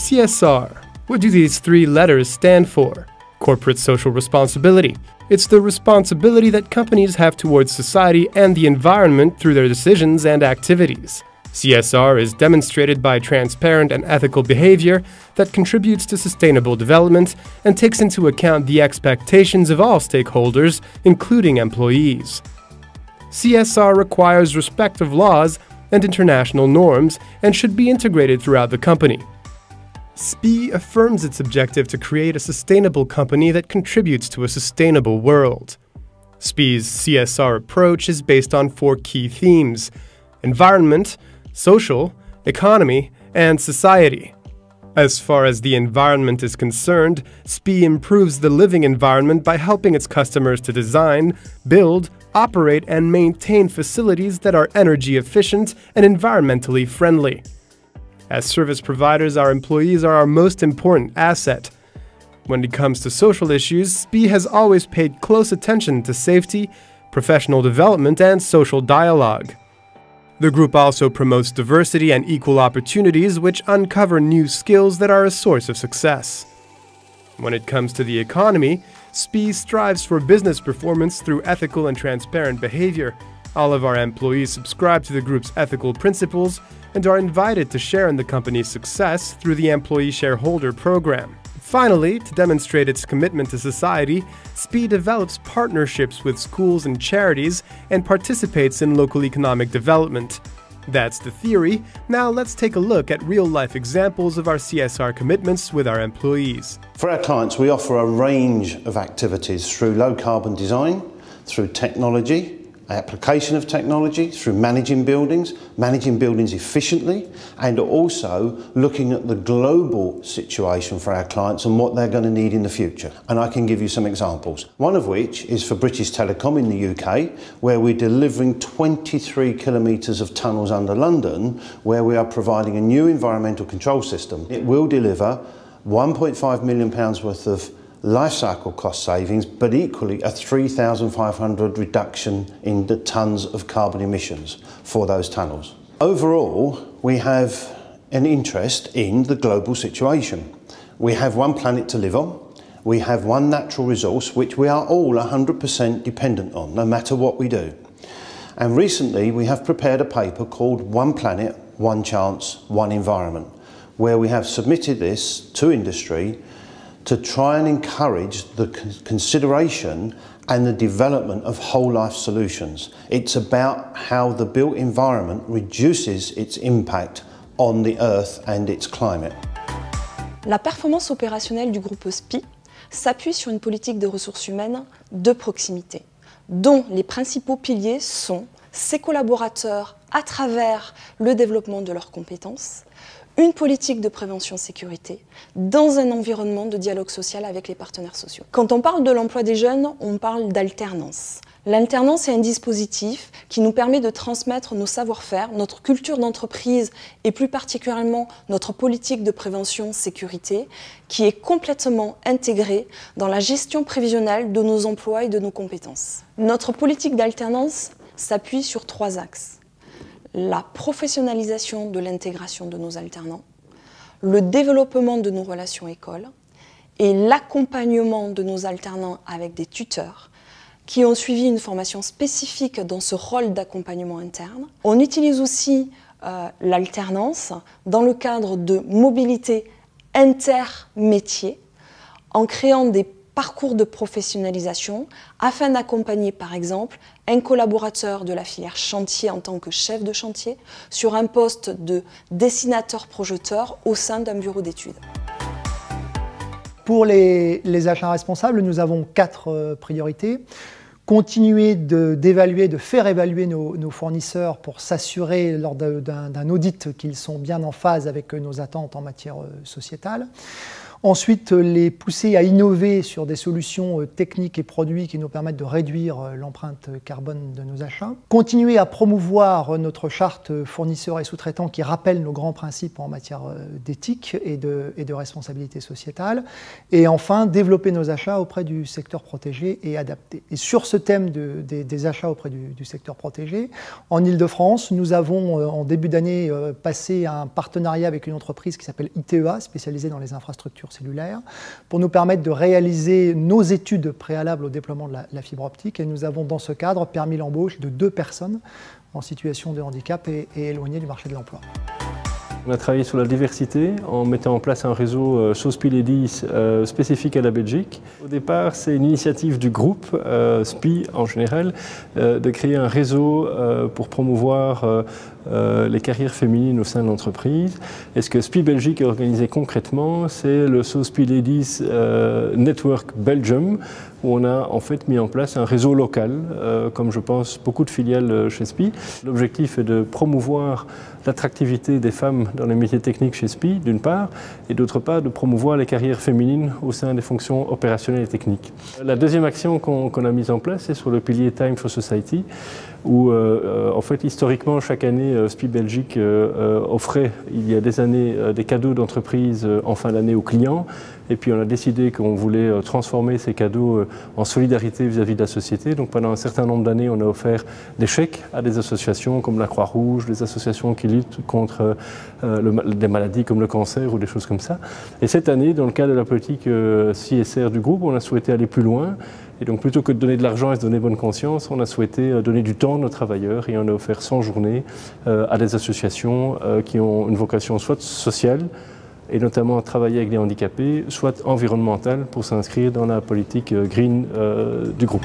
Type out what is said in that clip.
CSR. What do these three letters stand for? Corporate social responsibility. It's the responsibility that companies have towards society and the environment through their decisions and activities. CSR is demonstrated by transparent and ethical behavior that contributes to sustainable development and takes into account the expectations of all stakeholders, including employees. CSR requires respect of laws and international norms and should be integrated throughout the company. SPIE affirms its objective to create a sustainable company that contributes to a sustainable world. SPIE's CSR approach is based on 4 key themes: environment, social, economy, and society. As far as the environment is concerned, SPIE improves the living environment by helping its customers to design, build, operate, and maintain facilities that are energy efficient and environmentally friendly. As service providers, our employees are our most important asset. When it comes to social issues, SPIE has always paid close attention to safety, professional development, and social dialogue. The group also promotes diversity and equal opportunities, which uncover new skills that are a source of success. When it comes to the economy, SPIE strives for business performance through ethical and transparent behavior. All of our employees subscribe to the group's ethical principles and are invited to share in the company's success through the Employee Shareholder Program. Finally, to demonstrate its commitment to society, SPIE develops partnerships with schools and charities and participates in local economic development. That's the theory. Now let's take a look at real-life examples of our CSR commitments with our employees. For our clients, we offer a range of activities through low-carbon design, through technology, application of technology, through managing buildings efficiently, and also looking at the global situation for our clients and what they're going to need in the future. And I can give you some examples. One of which is for British Telecom in the UK, where we're delivering 23 kilometres of tunnels under London, where we are providing a new environmental control system. It will deliver £1.5 million worth of life cycle cost savings, but equally a 3,500 reduction in the tonnes of carbon emissions for those tunnels. Overall, we have an interest in the global situation. We have one planet to live on. We have one natural resource which we are all 100% dependent on, no matter what we do. And recently we have prepared a paper called One Planet, One Chance, One Environment, where we have submitted this to industry to try and encourage the consideration and the development of whole life solutions. It's about how the built environment reduces its impact on the earth and its climate. La performance opérationnelle du groupe SPIE s'appuie sur une politique de ressources humaines de proximité, dont les principaux piliers sont ses collaborateurs à travers le développement de leurs compétences, une politique de prévention sécurité dans un environnement de dialogue social avec les partenaires sociaux. Quand on parle de l'emploi des jeunes, on parle d'alternance. L'alternance est un dispositif qui nous permet de transmettre nos savoir-faire, notre culture d'entreprise et plus particulièrement notre politique de prévention sécurité qui est complètement intégrée dans la gestion prévisionnelle de nos emplois et de nos compétences. Notre politique d'alternance s'appuie sur 3 axes. La professionnalisation de l'intégration de nos alternants, le développement de nos relations écoles et l'accompagnement de nos alternants avec des tuteurs qui ont suivi une formation spécifique dans ce rôle d'accompagnement interne. On utilise aussi l'alternance dans le cadre de mobilité intermétier en créant des parcours de professionnalisation afin d'accompagner par exemple un collaborateur de la filière chantier en tant que chef de chantier sur un poste de dessinateur-projeteur au sein d'un bureau d'études. Pour les achats responsables, nous avons 4 priorités. Continuer d'évaluer, de faire évaluer nos fournisseurs pour s'assurer lors d'un audit qu'ils sont bien en phase avec nos attentes en matière sociétale. Ensuite, les pousser à innover sur des solutions techniques et produits qui nous permettent de réduire l'empreinte carbone de nos achats. Continuer à promouvoir notre charte fournisseurs et sous-traitants qui rappelle nos grands principes en matière d'éthique et de responsabilité sociétale. Et enfin, développer nos achats auprès du secteur protégé et adapté. Et sur ce thème des achats auprès du secteur protégé, en Ile-de-France, nous avons en début d'année passé un partenariat avec une entreprise qui s'appelle ITEA, spécialisée dans les infrastructures cellulaires, pour nous permettre de réaliser nos études préalables au déploiement de la fibre optique. Et nous avons dans ce cadre permis l'embauche de 2 personnes en situation de handicap et éloignées du marché de l'emploi. On a travaillé sur la diversité en mettant en place un réseau SPI Ladies spécifique à la Belgique. Au départ, c'est une initiative du groupe SPI en général de créer un réseau pour promouvoir les carrières féminines au sein de l'entreprise. Et ce que SPI Belgique a organisé concrètement, c'est le SPI Ladies Network Belgium, où on a en fait mis en place un réseau local, comme je pense beaucoup de filiales chez SPI. L'objectif est de promouvoir l'attractivité des femmes dans les métiers techniques chez SPI, d'une part, et d'autre part, de promouvoir les carrières féminines au sein des fonctions opérationnelles et techniques. La deuxième action qu'on a mise en place, c'est sur le pilier Time for Society, où en fait, historiquement, chaque année, SPI Belgique offrait, il y a des années, des cadeaux d'entreprise en fin d'année aux clients. Et puis on a décidé qu'on voulait transformer ces cadeaux en solidarité vis-à-vis de la société. Donc pendant un certain nombre d'années, on a offert des chèques à des associations comme la Croix-Rouge, des associations qui luttent contre des maladies comme le cancer ou des choses comme ça. Et cette année, dans le cadre de la politique CSR du groupe, on a souhaité aller plus loin. Et donc plutôt que de donner de l'argent et de donner bonne conscience, on a souhaité donner du temps à nos travailleurs et on a offert 100 journées à des associations qui ont une vocation soit sociale, et notamment à travailler avec les handicapés, soit environnementale pour s'inscrire dans la politique green du groupe.